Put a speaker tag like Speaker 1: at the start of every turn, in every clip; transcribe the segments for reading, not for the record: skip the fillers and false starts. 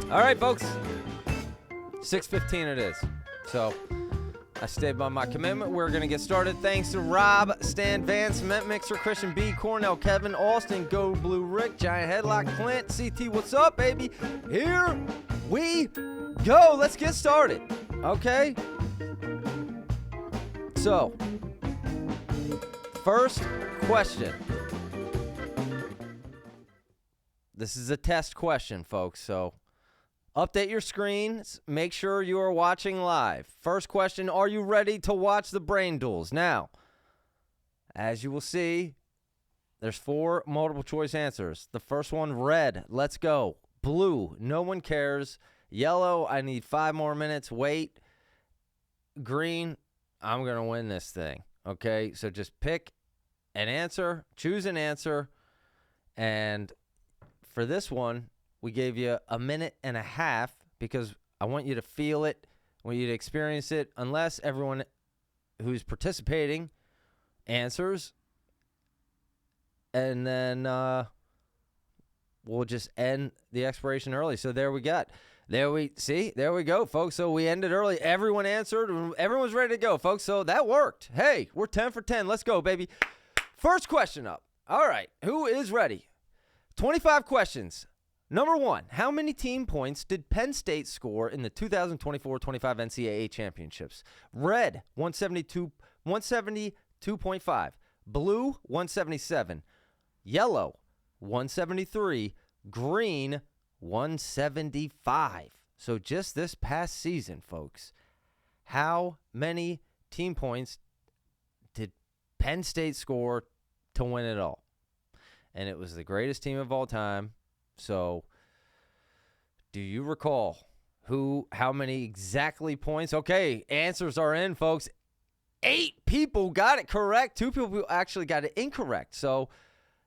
Speaker 1: All right, folks. 6:15 it is. So I stayed by my commitment. We're going to get started. Thanks to Rob, Stan, Van, Cement Mixer, Christian B, Cornell, Kevin, Austin, Go Blue, Rick, Giant Headlock, Clint, CT, what's up, baby? Here we go. Let's get started. Okay? So, first question. This is a test question, folks, so update your screens. Make sure you are watching live. First question, are you ready to watch the brain duels? Now, as you will see, there's 4 multiple choice answers. The first one, red, let's go. Blue, no one cares. Yellow, I need 5 more minutes, wait. Green, I'm going to win this thing. Okay, so just pick an answer, choose an answer, and for this one, we gave you a minute and a half because I want you to feel it, I want you to experience it, unless everyone who's participating answers. And then we'll just end the expiration early. So there we go, folks. So we ended early. Everyone answered. Everyone's ready to go, folks. So that worked. Hey, we're 10 for 10. Let's go, baby. First question up. All right. Who is ready? 25 questions. Number 1, how many team points did Penn State score in the 2024-25 NCAA championships? Red, 172.5. Blue, 177. Yellow, 173. Green, 175. So just this past season, folks, how many team points did Penn State score to win it all? And it was the greatest team of all time. So, do you recall how many exactly points? Okay, answers are in, folks. 8 people got it correct. 2 people actually got it incorrect. So,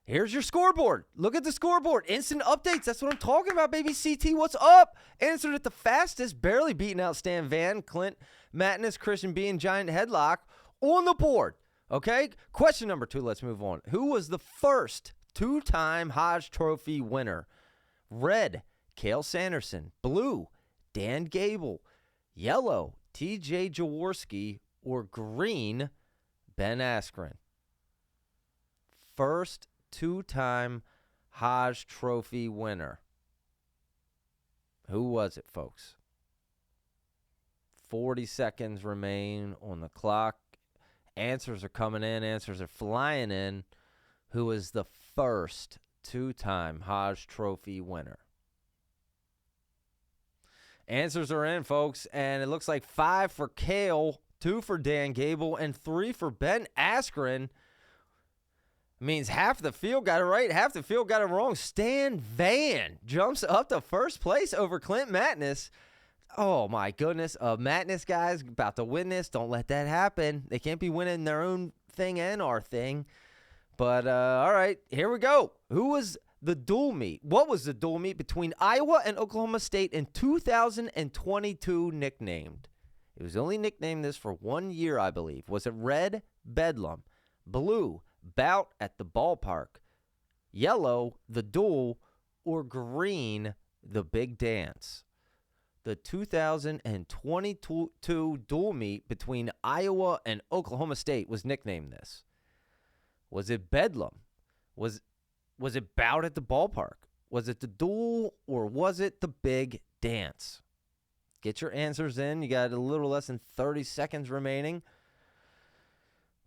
Speaker 1: here's your scoreboard. Look at the scoreboard. Instant updates. That's what I'm talking about, baby. CT, what's up? Answered it the fastest, barely beating out Stan Van, Clint, Matness, Christian B, and Giant Headlock on the board. Okay, question number 2. Let's move on. Who was the first 2-time Hodge Trophy winner? Red, Cale Sanderson. Blue, Dan Gable. Yellow, TJ Jaworski. Or green, Ben Askren. First 2-time Hodge Trophy winner. Who was it, folks? 40 seconds remain on the clock. Answers are coming in. Answers are flying in. Who was the first 2-time Hodge Trophy winner? Answers are in, folks, and it looks like 5 for Cale, 2 for Dan Gable, and 3 for Ben Askren. Means half the field got it right, half the field got it wrong. Stan Van jumps up to first place over Clint Matness. Oh, my goodness. Matness guys about to win this. Don't let that happen. They can't be winning their own thing and our thing. But, all right, here we go. Who was the dual meet? What was the dual meet between Iowa and Oklahoma State in 2022 nicknamed? It was only nicknamed this for 1 year, I believe. Was it red, Bedlam? Blue, Bout at the Ballpark? Yellow, the duel? Or green, the big dance? The 2022 dual meet between Iowa and Oklahoma State was nicknamed this. Was it Bedlam? Was it Bout at the Ballpark? Was it the duel, or was it the big dance? Get your answers in. You got a little less than 30 seconds remaining.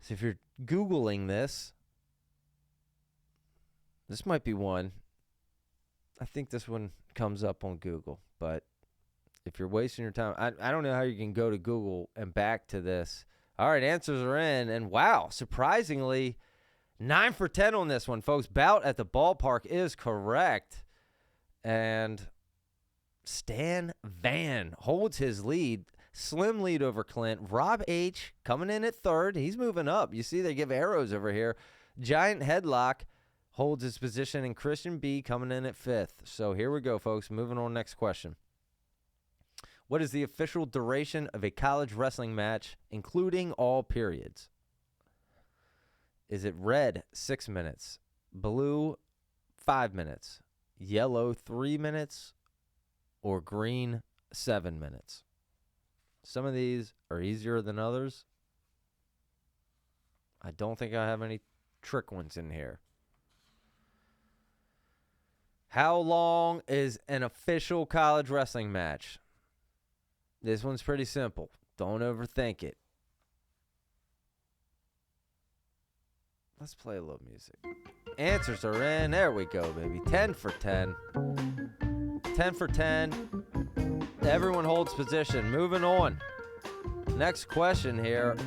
Speaker 1: So if you're Googling this might be one. I think this one comes up on Google. But if you're wasting your time, I don't know how you can go to Google and back to this. All right, answers are in. And wow, surprisingly, 9 for 10 on this one, folks. Bout at the Ballpark is correct. And Stan Van holds his lead. Slim lead over Clint. Rob H. coming in at third. He's moving up. You see they give arrows over here. Giant Headlock holds his position, and Christian B. coming in at fifth. So here we go, folks. Moving on, next question. What is the official duration of a college wrestling match, including all periods? Is it red, 6 minutes, blue, 5 minutes, yellow, 3 minutes, or green 7 minutes. Some of these are easier than others. I don't think I have any trick ones in here. How long is an official college wrestling match? This one's pretty simple. Don't overthink it. Let's play a little music. Answers are in. There we go, baby. 10 for 10. 10 for 10. Everyone holds position. Moving on. Next question here.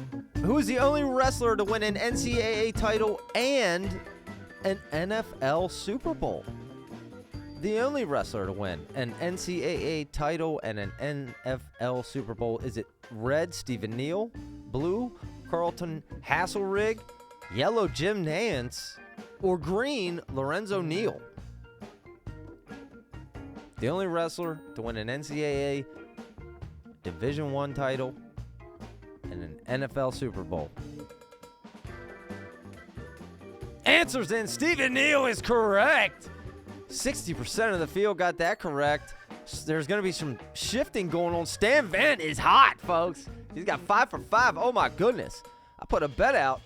Speaker 1: Who is the only wrestler to win an NCAA title and an NFL Super Bowl? The only wrestler to win an NCAA title and an NFL Super Bowl. Is it red, Stephen Neal, blue, Carlton Hasselrig, yellow, Jim Nance, or green, Lorenzo Neal? The only wrestler to win an NCAA Division I title and an NFL Super Bowl. Answers in. Stephen Neal is correct. 60% of the field got that correct. There's going to be some shifting going on. Stan Van is hot, folks. He's got 5 for 5. Oh, my goodness. I put a bet out.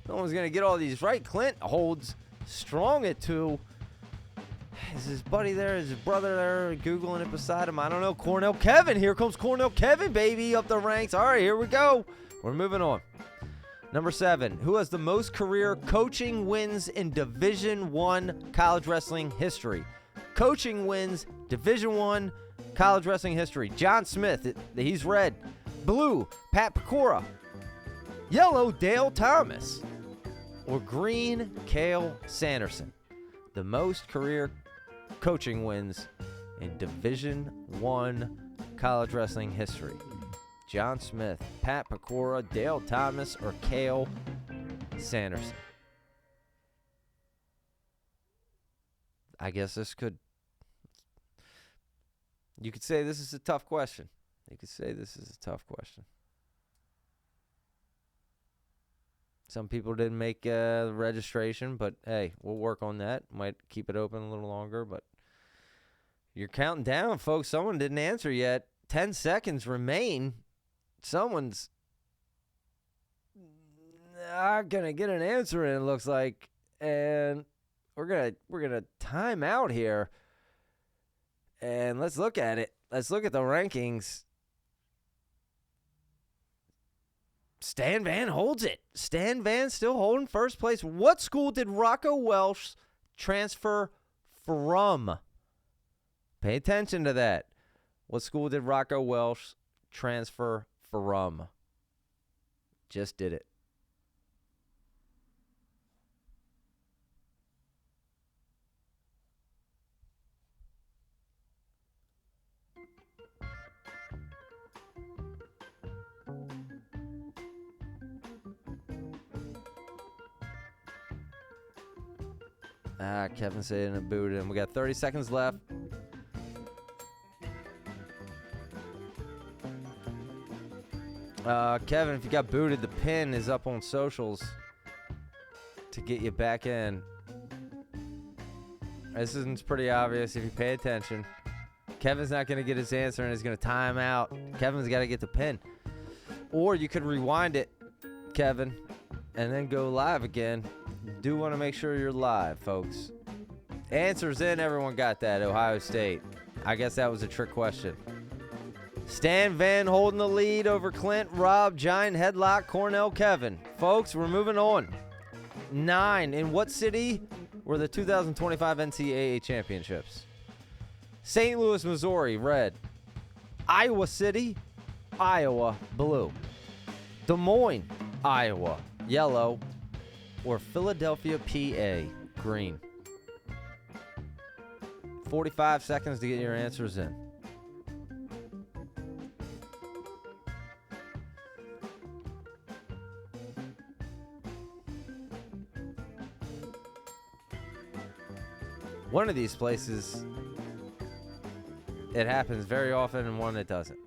Speaker 1: No one's going to get all these right. Clint holds strong at 2. Is his buddy there? Is his brother there Googling it beside him? I don't know. Cornell Kevin. Here comes Cornell Kevin, baby, up the ranks. All right, here we go. We're moving on. Number 7. Who has the most career coaching wins in Division I college wrestling history? Coaching wins, Division I college wrestling history. John Smith. He's red. Blue, Pat Pecora. Yellow, Dale Thomas. Or green, Cale Sanderson. The most career coaching wins in Division I college wrestling history. John Smith, Pat Pecora, Dale Thomas, or Cale Sanderson. I guess this could... You could say this is a tough question. You could say this is a tough question. Some people didn't make the registration, but hey, we'll work on that. Might keep it open a little longer, but you're counting down, folks. Someone didn't answer yet. 10 seconds remain. Someone's not gonna get an answer in, it looks like, and we're gonna time out here. And let's look at it. Let's look at the rankings. Stan Van holds it. Stan Van still holding first place. What school did Rocco Welsh transfer from? Pay attention to that. What school did Rocco Welsh transfer from? Just did it. Kevin said it booted him. We got 30 seconds left. Kevin, if you got booted, the pin is up on socials to get you back in. This is pretty obvious if you pay attention. Kevin's not going to get his answer and he's going to time out. Kevin's got to get the pin. Or you could rewind it, Kevin, and then go live again. Do want to make sure you're live, folks. Answers in. Everyone got that. Ohio State. I guess that was a trick question. Stan Van holding the lead over Clint, Rob, Giant Headlock, Cornell, Kevin. Folks, we're moving on. 9. In what city were the 2025 NCAA championships? St. Louis, Missouri, red. Iowa City, Iowa, blue. Des Moines, Iowa, yellow. Or Philadelphia, PA, green. 45 seconds to get your answers in. One of these places, it happens very often, and one it doesn't.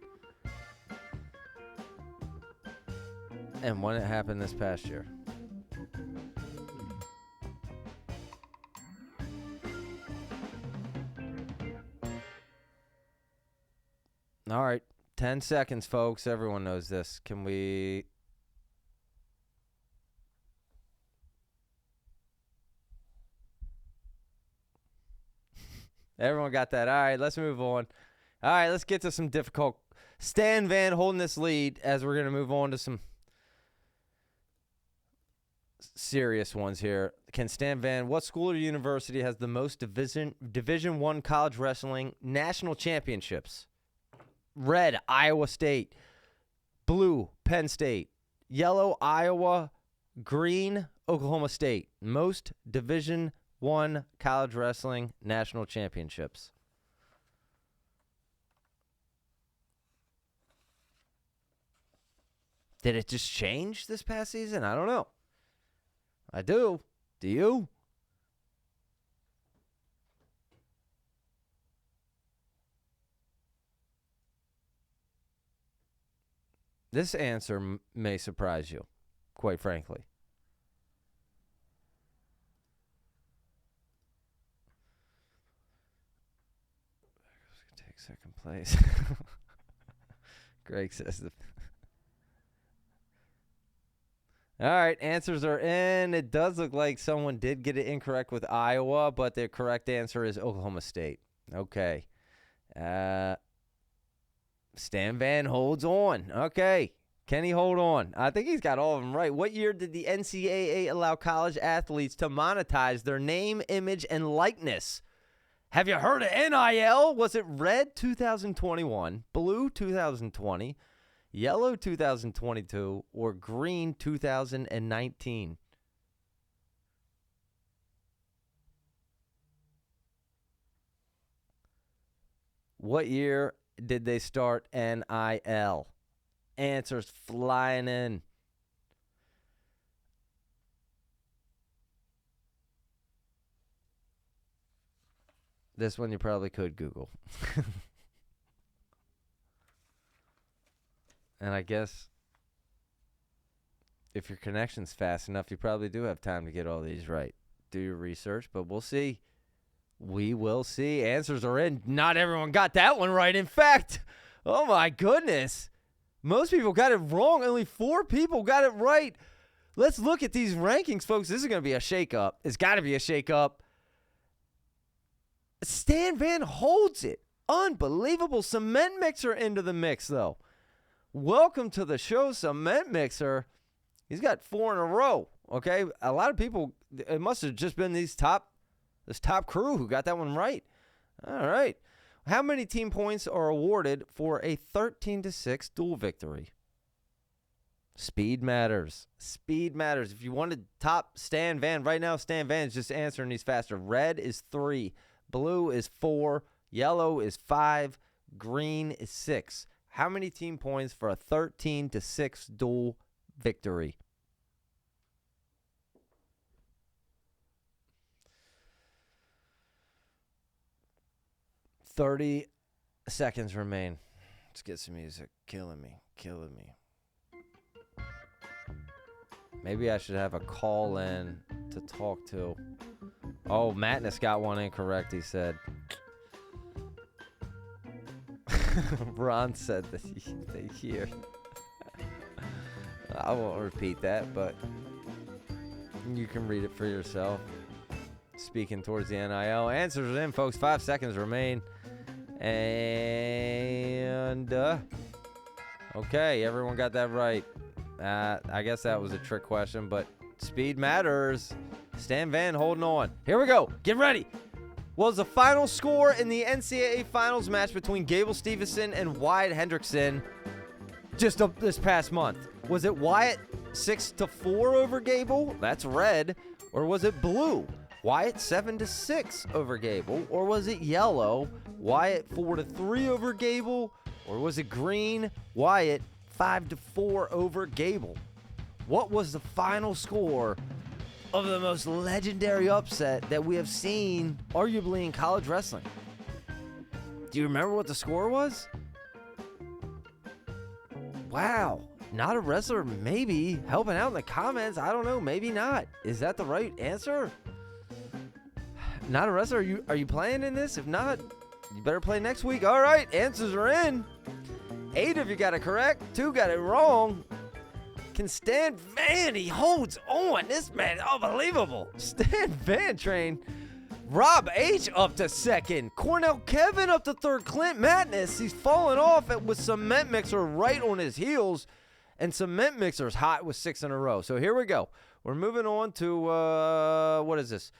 Speaker 1: And one it happened this past year. All right. 10 seconds, folks. Everyone knows this. Can we... Everyone got that. All right, let's move on. All right, let's get to some difficult. Stan Van holding this lead as we're going to move on to some serious ones here. Can Stan Van, what school or university has the most Division I college wrestling national championships? Red, Iowa State. Blue, Penn State. Yellow, Iowa. Green, Oklahoma State. Most Division I college wrestling national championships. Did it just change this past season? I don't know. I do. Do you? This answer may surprise you, quite frankly. Take second place. Greg says the... All right, answers are in. It does look like someone did get it incorrect with Iowa, but the correct answer is Oklahoma State. Okay. Stan Van holds on. Okay. Can he hold on? I think he's got all of them right. What year did the NCAA allow college athletes to monetize their name, image, and likeness? Have you heard of NIL? Was it red 2021, blue 2020, yellow 2022, or green 2019? What year did they start NIL? Answers flying in. This one you probably could Google. And I guess if your connection's fast enough, you probably do have time to get all these right. Do your research, but we'll see. We will see. Answers are in. Not everyone got that one right. In fact, oh my goodness. Most people got it wrong. Only 4 people got it right. Let's look at these rankings, folks. This is going to be a shakeup. It's got to be a shakeup. Stan Van holds it. Unbelievable. Cement Mixer into the mix, though. Welcome to the show, Cement Mixer. He's got 4 in a row, okay? A lot of people, it must have just been this top crew who got that one right. All right. How many team points are awarded for a 13-6 duel victory? Speed matters. Speed matters. If you want to top Stan Van right now, Stan Van's just answering these faster. Red is 3. Blue is 4. Yellow is 5. Green is 6. How many team points for a 13-6 duel victory? $30 seconds remain. Let's get some music. Killing me. Maybe I should have a call in to talk to. Oh, Madness got one incorrect, he said. Ron said that they hear. I won't repeat that, but you can read it for yourself. Speaking towards the NIL. Answers are in, folks. 5 seconds remain. And, okay, everyone got that right. I guess that was a trick question, but speed matters. Stan Van holding on. Here we go. Get ready. Was the final score in the NCAA Finals match between Gable Stevenson and Wyatt Hendrickson just this past month? Was it Wyatt 6-4 over Gable? That's red. Or was it blue? Wyatt 7-6 over Gable? Or was it yellow? Wyatt 4-3 over Gable? Or was it green? Wyatt 5-4 over Gable? What was the final score of the most legendary upset that we have seen, arguably, in college wrestling? Do you remember what the score was? Wow. Not a wrestler, maybe. Helping out in the comments. I don't know. Maybe not. Is that the right answer? Not a wrestler. Are you playing in this? If not, you better play next week. All right. Answers are in. 8 of you got it correct. 2 got it wrong. Can Stan Van, he holds on. This man, unbelievable. Stan Van Train. Rob H up to second. Cornell Kevin up to third. Clint Madness, he's falling off with Cement Mixer right on his heels. And Cement Mixer's hot with 6 in a row. So here we go. We're moving on to, what is this?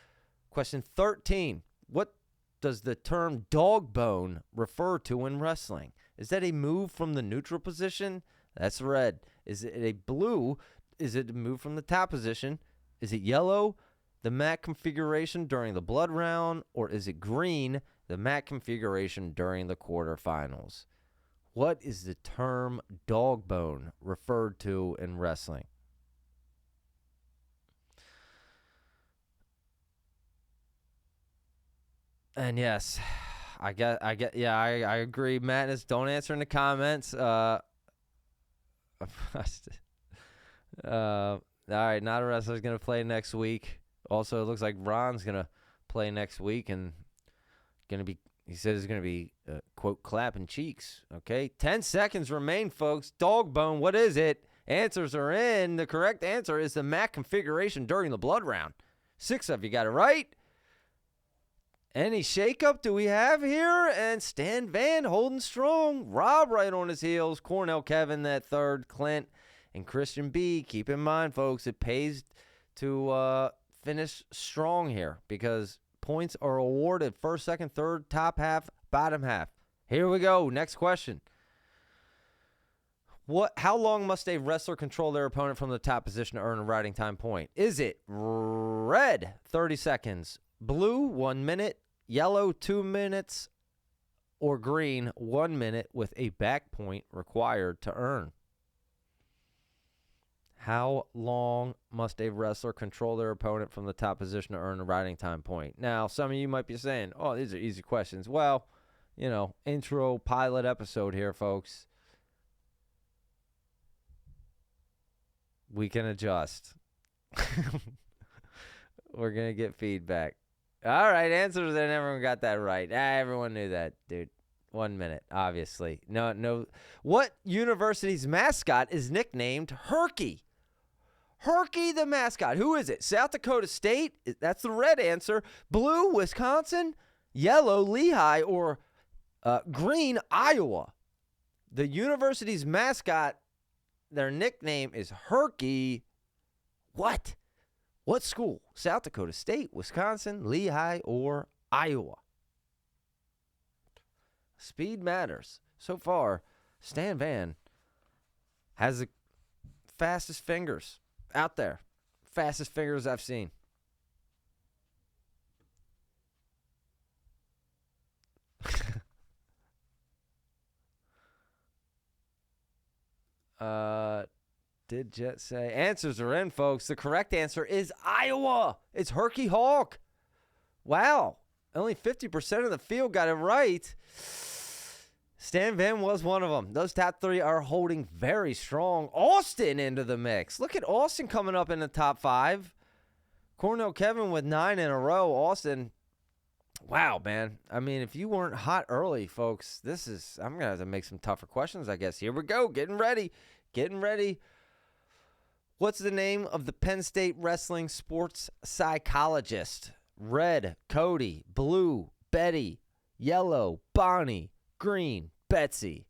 Speaker 1: Question 13. What does the term dog bone refer to in wrestling? Is that a move from the neutral position? That's red. Is it a blue? Is it a move from the top position? Is it yellow? The mat configuration during the blood round? Or is it green? The mat configuration during the quarterfinals? What is the term dog bone referred to in wrestling? And yes, I agree. Madness, don't answer in the comments. All right, Not a Wrestler's going to play next week. Also, it looks like Ron's going to play next week and he said it's going to be, quote, clapping cheeks. Okay, 10 seconds remain, folks. Dog bone, what is it? Answers are in. The correct answer is the mat configuration during the blood round. 6 of you got it right. Any shakeup do we have here? And Stan Van holding strong. Rob right on his heels. Cornell Kevin that third. Clint and Christian B. Keep in mind, folks, it pays to finish strong here because points are awarded first, second, third, top half, bottom half. Here we go. Next question. How long must a wrestler control their opponent from the top position to earn a riding time point? Is it red, 30 seconds, blue, 1 minute, yellow, 2 minutes, or green, 1 minute with a back point required to earn? How long must a wrestler control their opponent from the top position to earn a riding time point? Now, some of you might be saying, oh, these are easy questions. Well, intro pilot episode here, folks. We can adjust. We're going to get feedback. All right, answers, and everyone got that right. Everyone knew that, dude. 1 minute, obviously. No. What university's mascot is nicknamed Herky? Herky, the mascot. Who is it? South Dakota State? That's the red answer. Blue, Wisconsin. Yellow, Lehigh. Or green, Iowa. The university's mascot, their nickname is Herky. What? What school? South Dakota State, Wisconsin, Lehigh, or Iowa? Speed matters. So far, Stan Van has the fastest fingers out there. Fastest fingers I've seen. Did Jet say? Answers are in, folks. The correct answer is Iowa. It's Herky Hawk. Wow. Only 50% of the field got it right. Stan Van was one of them. Those top 3 are holding very strong. Austin into the mix. Look at Austin coming up in the top 5. Cornell Kevin with 9 in a row. Austin, wow, man. I mean, if you weren't hot early, folks, I'm going to have to make some tougher questions, I guess. Here we go. Getting ready. What's the name of the Penn State wrestling sports psychologist? Red, Cody. Blue, Betty. Yellow, Bonnie. Green, Betsy.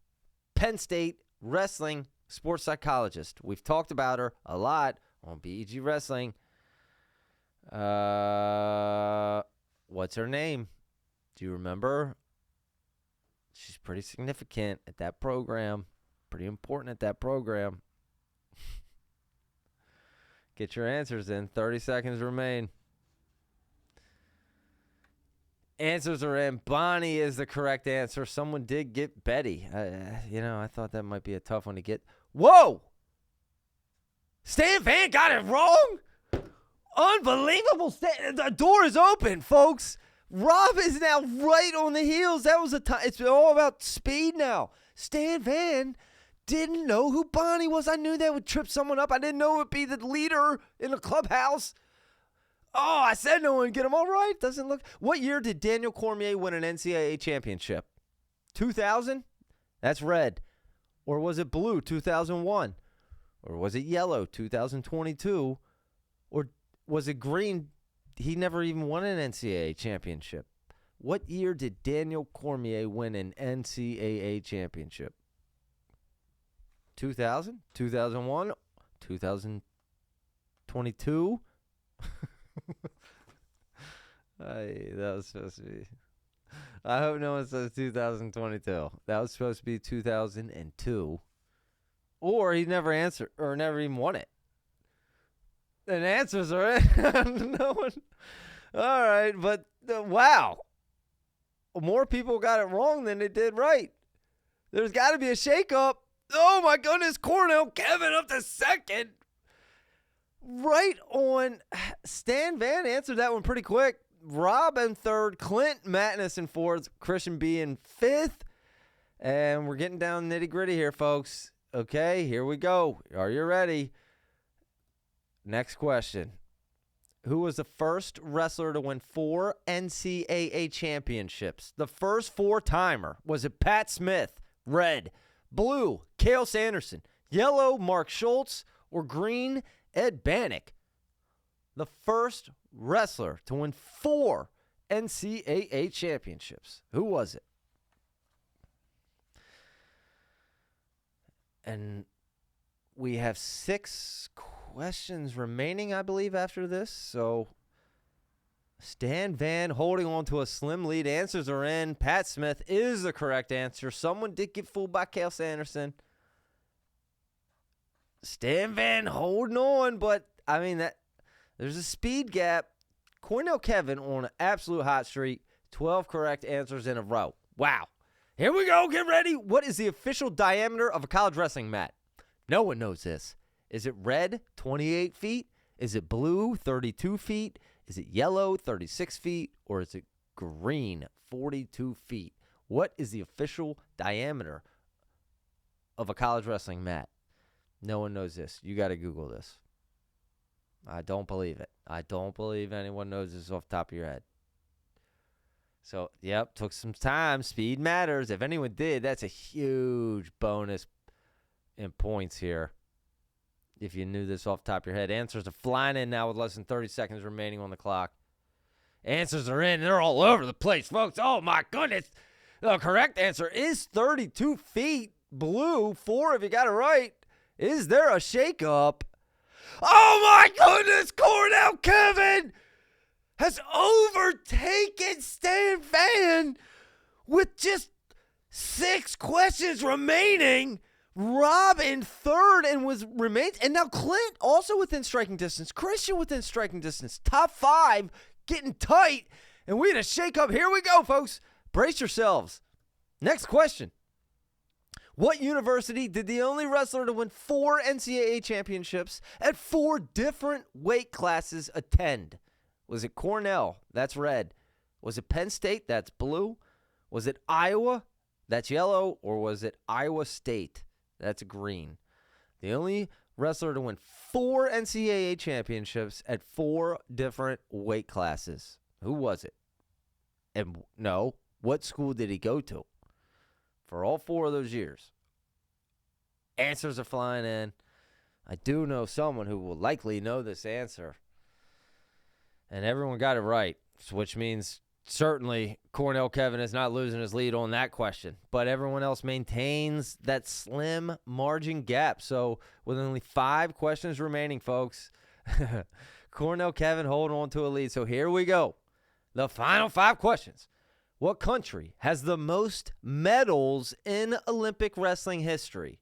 Speaker 1: Penn State wrestling sports psychologist. We've talked about her a lot on BEG Wrestling. What's her name? Do you remember? She's pretty significant at that program. Pretty important at that program. Get your answers in. 30 seconds remain. Answers are in. Bonnie is the correct answer. Someone did get Betty. I thought that might be a tough one to get. Whoa! Stan Van got it wrong? Unbelievable. The door is open, folks. Rob is now right on the heels. That was a time. It's all about speed now. Stan Van didn't know who Bonnie was. I knew that would trip someone up. I didn't know it would be the leader in the clubhouse. Oh, I said no one would get him all right. Doesn't look. What year did Daniel Cormier win an NCAA championship? 2000? That's red. Or was it blue, 2001? Or was it yellow, 2022? Or was it green? He never even won an NCAA championship. What year did Daniel Cormier win an NCAA championship? 2000? 2001? 2022? That was supposed to be. I hope no one says 2022. That was supposed to be 2002. Or he never answered or never even won it. And answers are in. No one. All right, but wow. More people got it wrong than they did right. There's got to be a shakeup. Oh, my goodness. Cornell Kevin up to second. Right on. Stan Van answered that one pretty quick. Rob in third. Clint Matness in fourth. Christian B in fifth. And we're getting down nitty gritty here, folks. Okay, here we go. Are you ready? Next question. Who was the first wrestler to win 4 NCAA championships? The first 4-timer. Was it Pat Smith? Red. Blue, Cale Sanderson. Yellow, Mark Schultz. Or green, Ed Bannock. The first wrestler to win 4 NCAA championships. Who was it? And we have 6 questions remaining, I believe, after this. So Stan Van holding on to a slim lead. Answers are in. Pat Smith is the correct answer. Someone did get fooled by Cale Sanderson. Stan Van holding on, but I mean that there's a speed gap. Cornell Kevin on an absolute hot streak. 12 correct answers in a row. Wow. Here we go. Get ready. What is the official diameter of a college wrestling mat? No one knows this. Is it red, 28 feet? Is it blue, 32 feet? Is it yellow, 36 feet? Or is it green, 42 feet? What is the official diameter of a college wrestling mat? No one knows this. You got to Google this. I don't believe it. I don't believe anyone knows this off the top of your head. So, yep, took some time. Speed matters. If anyone did, that's a huge bonus in points here. If you knew this off the top of your head. Answers are flying in now with less than 30 seconds remaining on the clock. Answers are in. They're all over the place, folks. Oh, my goodness. The correct answer is 32 feet. Blue, 4 if you got it right. Is there a shakeup? Oh, my goodness. Cornell Kevin has overtaken Stan Van with just 6 questions remaining. Rob in third and remains. And now Clint also within striking distance. Christian within striking distance. Top 5 getting tight. And we had a shake-up. Here we go, folks. Brace yourselves. Next question. What university did the only wrestler to win 4 NCAA championships at 4 different weight classes attend? Was it Cornell? That's red. Was it Penn State? That's blue. Was it Iowa? That's yellow. Or was it Iowa State? That's green. The only wrestler to win 4 NCAA championships at 4 different weight classes. Who was it? And no, what school did he go to for all 4 of those years? Answers are flying in. I do know someone who will likely know this answer. And everyone got it right, which means certainly Cornell Kevin is not losing his lead on that question. But everyone else maintains that slim margin gap. So with only 5 questions remaining, folks, Cornell Kevin holding on to a lead. So here we go. The final 5 questions. What country has the most medals in Olympic wrestling history?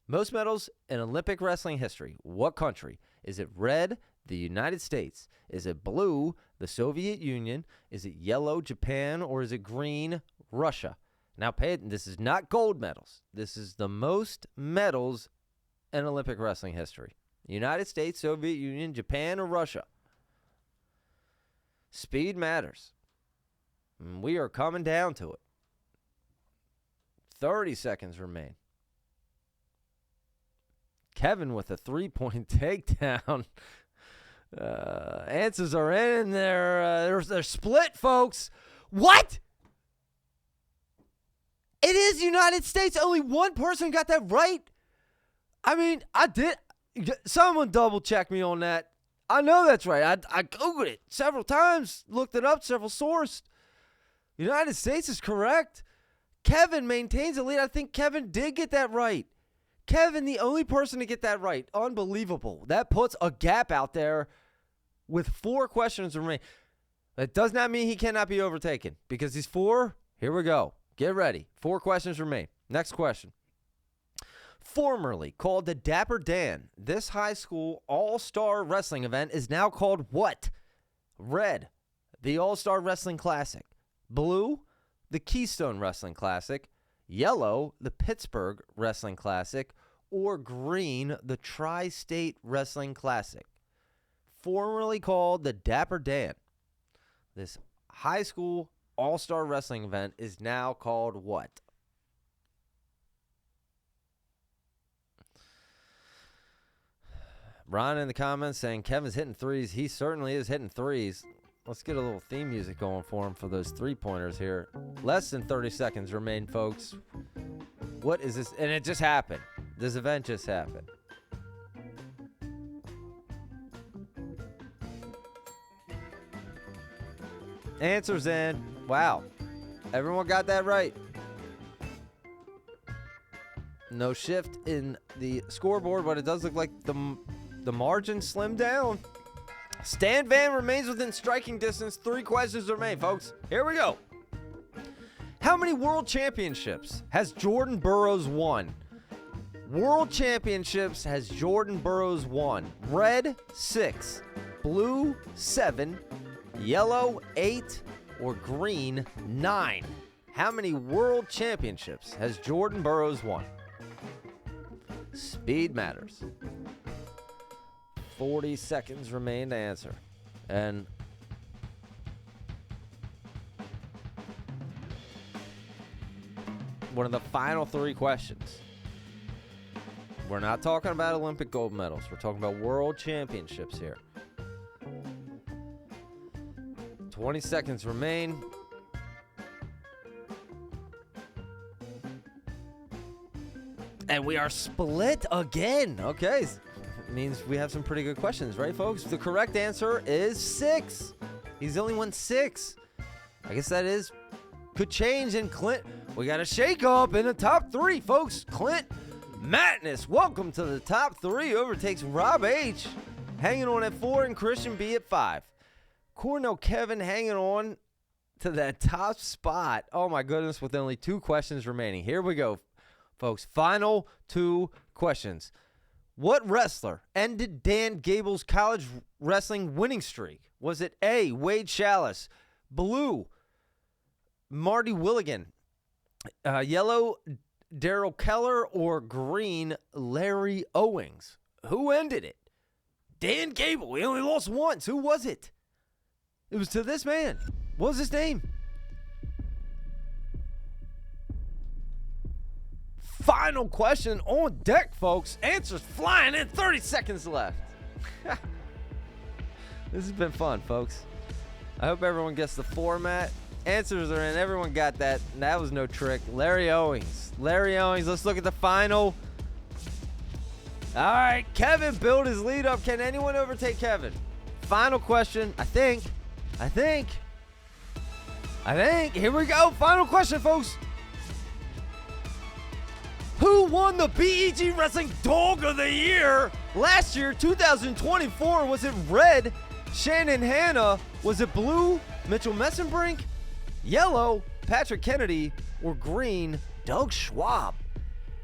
Speaker 1: Most medals in Olympic wrestling history. What country? Is it red, the United States? Is it blue, the Soviet Union? Is it yellow, Japan? Or is it green, Russia? Now, this is not gold medals. This is the most medals in Olympic wrestling history. United States, Soviet Union, Japan, or Russia? Speed matters. And we are coming down to it. 30 seconds remain. Kevin with a 3-point takedown. Answers are in. They're split, folks. What? It is United States. Only one person got that right. I mean, I did. Someone double check me on that. I know that's right. I Googled it several times, looked it up, several sourced. United States is correct. Kevin maintains the lead. I think Kevin did get that right. Kevin, the only person to get that right. Unbelievable. That puts a gap out there with 4 questions remaining. That does not mean he cannot be overtaken because he's 4. Here we go. Get ready. 4 questions remain. Next question. Formerly called the Dapper Dan, this high school all-star wrestling event is now called what? Red, the All-Star Wrestling Classic. Blue, the Keystone Wrestling Classic. Yellow, the Pittsburgh Wrestling Classic. Or green, the Tri-State Wrestling Classic. Formerly called the Dapper Dan, this high school all-star wrestling event is now called what? Ron in the comments saying Kevin's hitting threes. He certainly is hitting threes. Let's get a little theme music going for him for those three-pointers here. Less than 30 seconds remain, folks. What is this? And it just happened. This event just happened. Answers in. Wow. Everyone got that right. No shift in the scoreboard, but it does look like the margin slimmed down. Stan Van remains within striking distance. 3 questions remain, folks. Here we go. How many world championships has Jordan Burroughs won? World championships has Jordan Burroughs won. Red, 6. Blue, 7. Yellow, 8. Or green, 9. How many world championships has Jordan Burroughs won? Speed matters. 40 seconds remain to answer. And one of the final 3 questions. We're not talking about Olympic gold medals. We're talking about world championships here. 20 seconds remain. And we are split again. Okay. Means we have some pretty good questions, right, folks? The correct answer is 6. He's only won 6. I guess that could change in Clint. We got a shake-up in the top 3, folks. Clint Madness, welcome to the top 3. Overtakes Rob H. Hanging on at 4 and Christian B at 5. Cornell Kevin hanging on to that top spot. Oh, my goodness, with only 2 questions remaining. Here we go, folks. Final 2 questions. What wrestler ended Dan Gable's college wrestling winning streak? Was it A, Wade Chalice, blue, Marty Willigan, yellow, Darrell Keller, or green, Larry Owings? Who ended it? Dan Gable. He only lost once. Who was it? It was to this man. What was his name? Final question on deck, folks. Answers flying in. 30 seconds left. This has been fun, folks. I hope everyone gets the format. Answers are in. Everyone got that. That was no trick. Larry Owings. Larry Owings. Let's look at the final. All right. Kevin built his lead up. Can anyone overtake Kevin? Final question. I think. Here we go. Final question, folks. Who won the BEG Wrestling Dog of the Year last year, 2024? Was it red, Shannon Hanna? Was it blue, Mitchell Messenbrink? Yellow, Patrick Kennedy? Or green, Doug Schwab?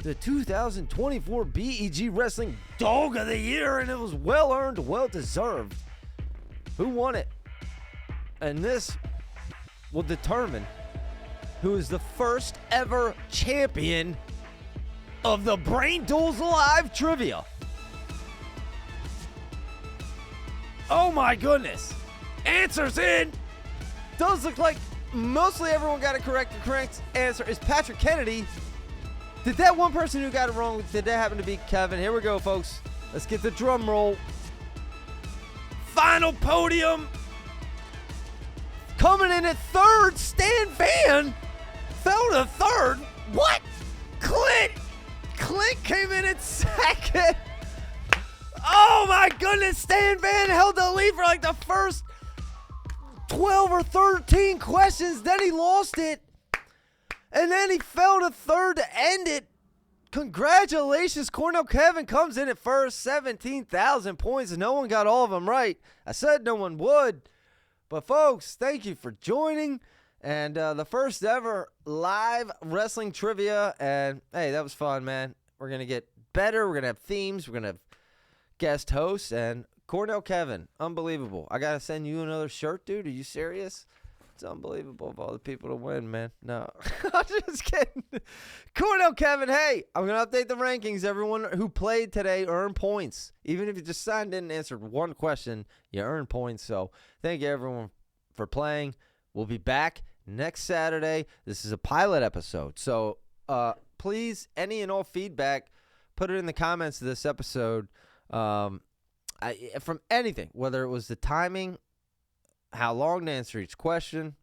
Speaker 1: The 2024 BEG Wrestling Dog of the Year, and it was well-earned, well-deserved. Who won it? And this will determine who is the first ever champion of the Brain Tools Live Trivia. Oh my goodness. Answers in. Does look like mostly everyone got it correct. The correct answer is Patrick Kennedy. Did that one person who got it wrong, did that happen to be Kevin? Here we go, folks. Let's get the drum roll. Final podium. Coming in at 3rd, Stan Van fell to 3rd. What? Clint came in at second. Oh my goodness, Stan Van held the lead for like the first 12 or 13 questions. Then he lost it. And then he fell to third to end it. Congratulations, Cornell Kevin comes in at first, 17,000 points, and no one got all of them right. I said no one would. But folks, thank you for joining. And the first ever live wrestling trivia. And hey, that was fun, man. We're going to get better. We're going to have themes. We're going to have guest hosts. And Cornell Kevin, unbelievable. I got to send you another shirt, dude. Are you serious? It's unbelievable of all the people to win, man. No, I'm just kidding. Cornell Kevin, hey, I'm going to update the rankings. Everyone who played today earned points. Even if you just signed in and answered one question, you earned points. So thank you, everyone, for playing. We'll be back next Saturday. This is a pilot episode. So please, any and all feedback, put it in the comments of this episode from anything, whether it was the timing, how long to answer each question,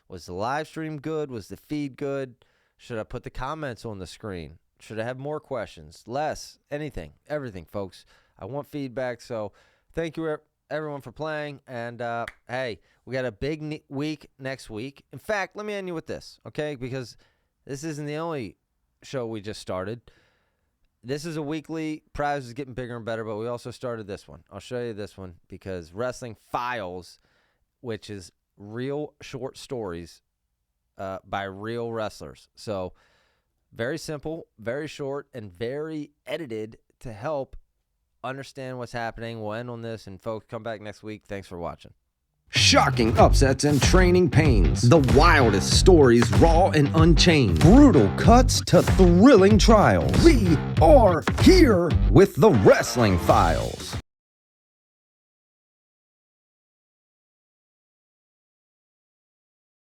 Speaker 1: was the live stream good, was the feed good, should I put the comments on the screen, should I have more questions, less, anything, everything, folks. I want feedback. So thank you, everyone, for playing. And hey, we got a big week next week. In fact, let me end you with this, okay? Because this isn't the only show we just started. This is a weekly. Prize is getting bigger and better, but we also started this one. I'll show you this one because Wrestling Files, which is real short stories by real wrestlers. So very simple, very short, and very edited to help understand what's happening. We'll end on this, and folks, come back next week. Thanks for watching.
Speaker 2: Shocking upsets and training pains. The wildest stories, raw and unchained. Brutal cuts to thrilling trials. We are here with the Wrestling Files.